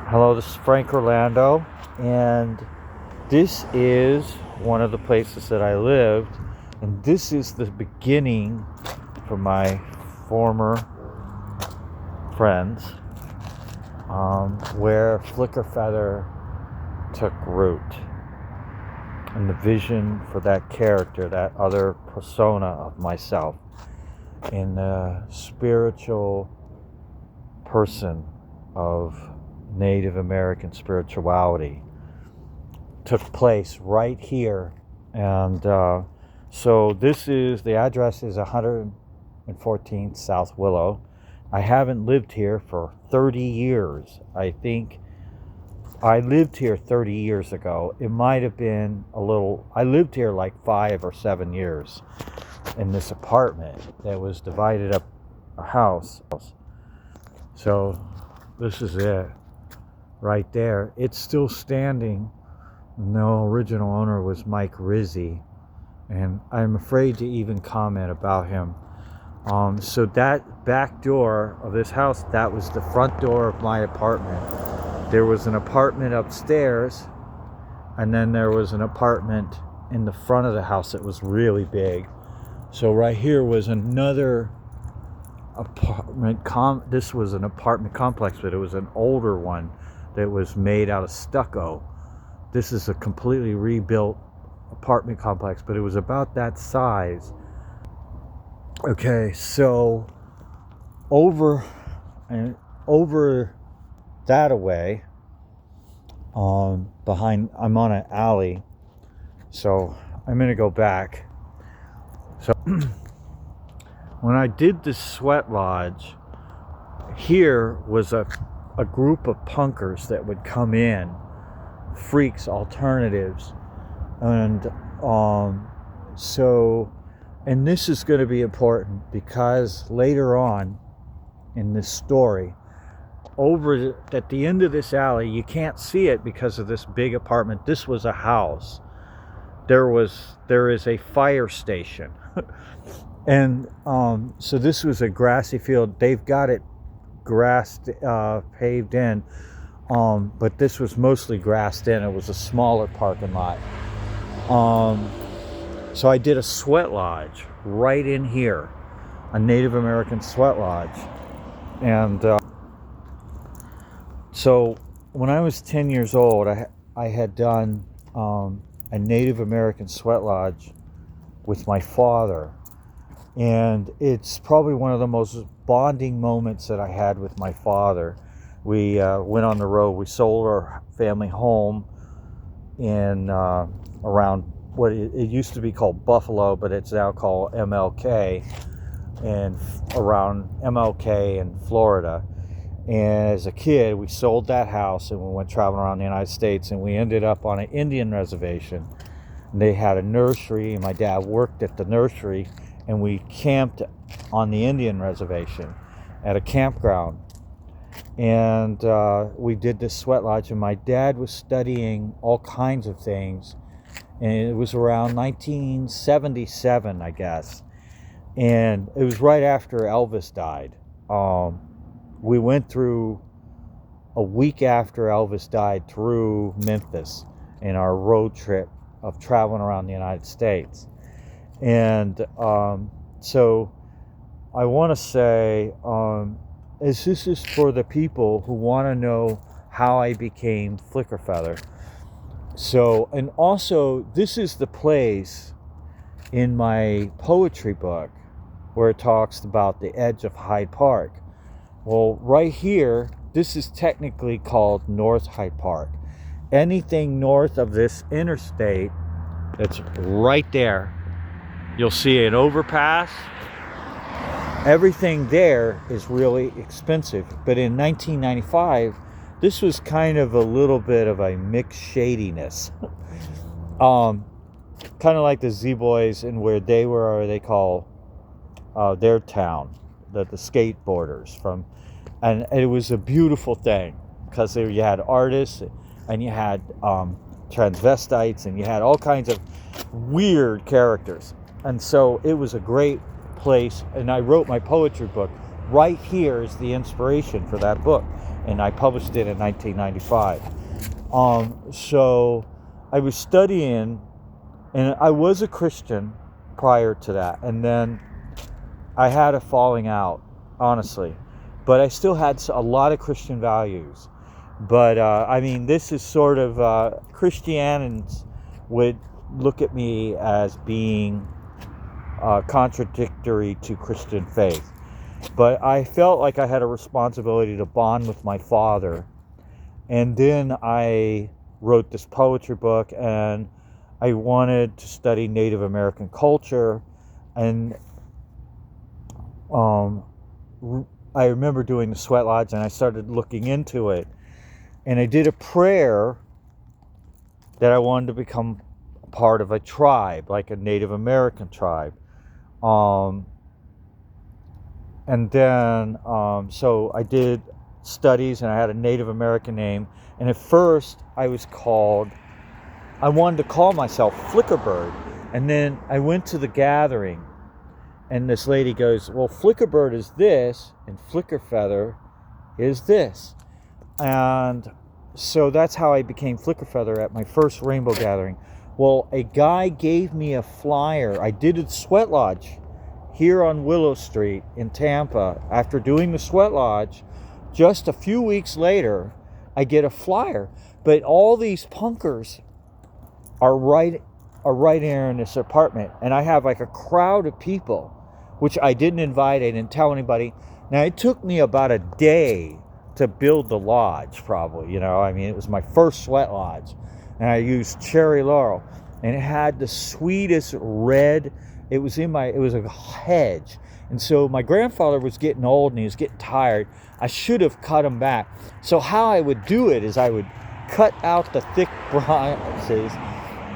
Hello, this is Frank Orlando, and this is one of the places that I lived, and this is the beginning for my former friends, where Flicker Feather took root, and the vision for that character, that other persona of myself, in the spiritual person of Native American spirituality took place right here. And so this is, the address is 114th South Willow. I haven't lived here for 30 years. I think I lived here 30 years ago. It might have been a little, I lived here like 5 or 7 years in this apartment that was divided up a house. So this is it right there. It's still standing. The original owner was Mike Rizzi, and I'm afraid to even comment about him. So that back door of this house, that was the front door of my apartment. There was an apartment upstairs, and then there was an apartment in the front of the house that was really big. So right here was another apartment. This was an apartment complex, but it was an older one that was made out of stucco. This is a completely rebuilt apartment complex, but it was about that size. Okay, so over that away, behind, I'm on an alley, so I'm gonna go back. So when I did the sweat lodge, here was a group of punkers that would come in, freaks, alternatives, and and this is going to be important because later on in this story, over at the end of this alley, you can't see it because of this big apartment. This was a house. There is a fire station. And so this was a grassy field. They've got it grassed, paved in, but this was mostly grassed in. It was a smaller parking lot. So I did a sweat lodge right in here, a Native American sweat lodge. And so when I was 10 years old, I had done a Native American sweat lodge with my father. And it's probably one of the most bonding moments that I had with my father. We went on the road. We sold our family home in around what it used to be called Buffalo, but it's now called MLK, and around MLK in Florida. And as a kid, we sold that house and we went traveling around the United States, and we ended up on an Indian reservation. And they had a nursery, and my dad worked at the nursery, and we camped on the Indian reservation at a campground. And we did this sweat lodge, and my dad was studying all kinds of things. And it was around 1977, I guess. And it was right after Elvis died. We went through, a week after Elvis died, through Memphis in our road trip of traveling around the United States. And so I want to say, this is for the people who want to know how I became Flicker Feather. So, and also, this is the place in my poetry book where it talks about the edge of Hyde Park. Well, right here, this is technically called North Hyde Park. Anything north of this interstate, that's right there, you'll see an overpass. Everything there is really expensive. But in 1995, this was kind of a little bit of a mixed shadiness. Kind of like the Z-Boys, and where they were, or they call their town, the skateboarders from, and it was a beautiful thing because there you had artists, and you had transvestites, and you had all kinds of weird characters. And so it was a great place, and I wrote my poetry book. Right here is the inspiration for that book. and I published it in 1995. So I was studying, and I was a Christian prior to that, and then I had a falling out, honestly, but I still had a lot of Christian values. But I mean, this is sort of Christians would look at me as being contradictory to Christian faith. But I felt like I had a responsibility to bond with my father. And then I wrote this poetry book, and I wanted to study Native American culture. And I remember doing the Sweat Lodge, and I started looking into it. And I did a prayer that I wanted to become part of a tribe, like a Native American tribe. And then, so I did studies, and I had a Native American name. And at first, I wanted to call myself Flickerbird. And then I went to the gathering, and this lady goes, well, Flickerbird is this, and Flickerfeather is this. And so that's how I became Flickerfeather at my first Rainbow Gathering. Well, a guy gave me a flyer. I did a Sweat Lodge here on Willow Street in Tampa. After doing the Sweat Lodge, just a few weeks later, I get a flyer. But all these punkers are right here in this apartment. And I have like a crowd of people, which I didn't invite. I didn't tell anybody. Now, it took me about a day to build the lodge, probably. You know, I mean, it was my first Sweat Lodge. And I used cherry laurel. And it had the sweetest red. It was a hedge. And so my grandfather was getting old and he was getting tired. I should have cut him back. So how I would do it is I would cut out the thick branches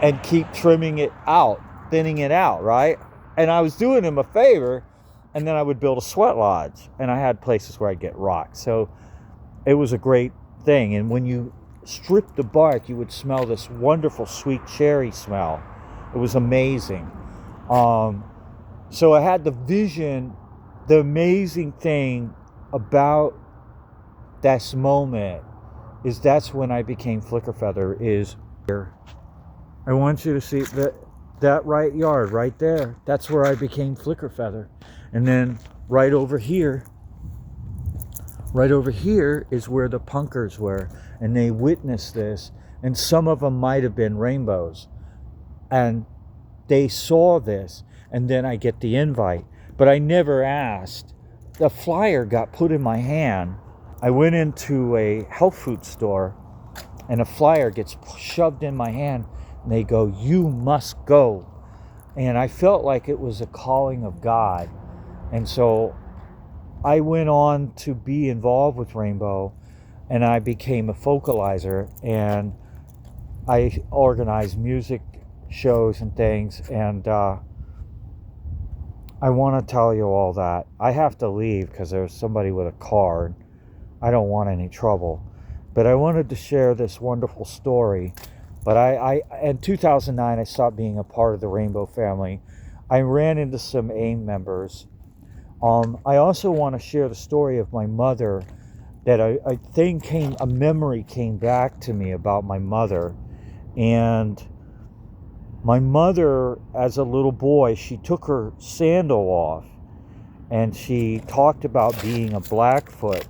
and keep trimming it out, thinning it out, right? And I was doing him a favor, and then I would build a Sweat Lodge, and I had places where I'd get rocked. So it was a great thing. And when you strip the bark, you would smell this wonderful sweet cherry smell. It was amazing. So I had the vision. The amazing thing about this moment is that's when I became Flickerfeather. Is here. I want you to see that right yard right there. That's where I became Flickerfeather. And then right over here is where the punkers were, and they witnessed this, and some of them might have been rainbows, and they saw this. And then I get the invite, but I never asked. The flyer got put in my hand. I went into a health food store, and a flyer gets shoved in my hand, and they go, you must go. And I felt like it was a calling of God. And so I went on to be involved with Rainbow, and I became a vocalizer, and I organized music shows and things. And I want to tell you all that. I have to leave because there's somebody with a car. I don't want any trouble. But I wanted to share this wonderful story. But I in 2009, I stopped being a part of the Rainbow family. I ran into some AIM members. I also want to share the story of my mother, that a memory came back to me about my mother. And my mother, as a little boy, she took her sandal off, and she talked about being a Blackfoot.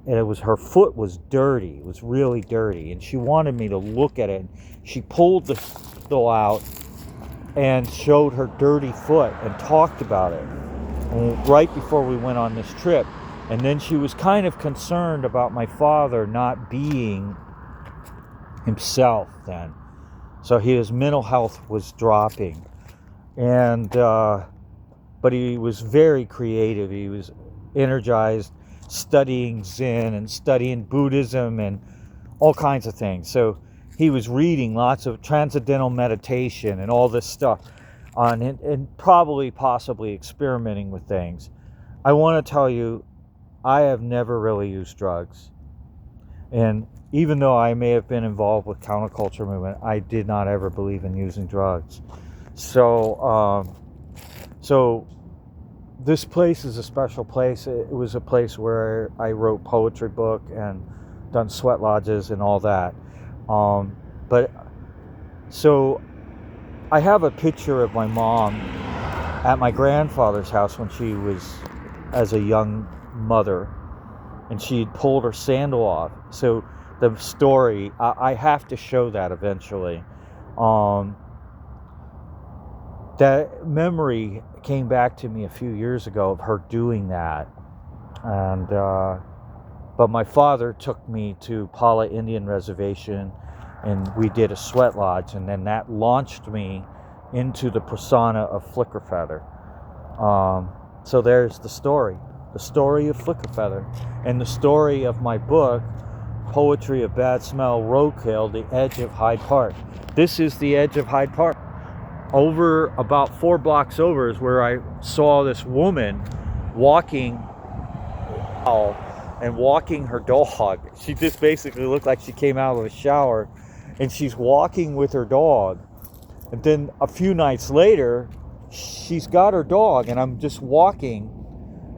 And her foot was dirty. It was really dirty. And she wanted me to look at it. She pulled the sandal out and showed her dirty foot and talked about it right before we went on this trip. And then she was kind of concerned about my father not being himself then. So his mental health was dropping. And but he was very creative. He was energized, studying Zen and studying Buddhism and all kinds of things. So he was reading lots of transcendental meditation and all this stuff on it, and possibly experimenting with things. I want to tell you, I have never really used drugs. And even though I may have been involved with counterculture movement, I did not ever believe in using drugs. So this place is a special place. It was a place where I wrote poetry book and done sweat lodges and all that. But so I have a picture of my mom at my grandfather's house when she was as a young mother, and she'd pulled her sandal off. So the story, I have to show that eventually. That memory came back to me a few years ago of her doing that, and but my father took me to Pala Indian Reservation, and we did a sweat lodge, and then that launched me into the persona of Flicker Feather. So there's the story of Flicker Feather, and the story of my book, Poetry of Bad Smell Roadkill, The Edge of Hyde Park. This is the edge of Hyde Park. Over about 4 blocks over is where I saw this woman walking and walking her dog. She just basically looked like she came out of a shower, and she's walking with her dog. And then a few nights later, she's got her dog, and I'm just walking,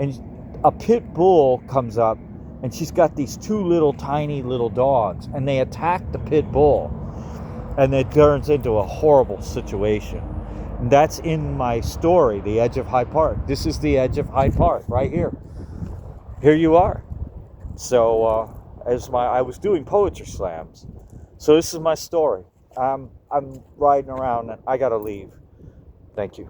and a pit bull comes up, and she's got these 2 tiny little dogs, and they attack the pit bull, and it turns into a horrible situation. And that's in my story, The Edge of Hyde Park. This is the edge of Hyde Park, right here. Here you are. So I was doing poetry slams. So this is my story. I'm riding around, and I gotta leave. Thank you.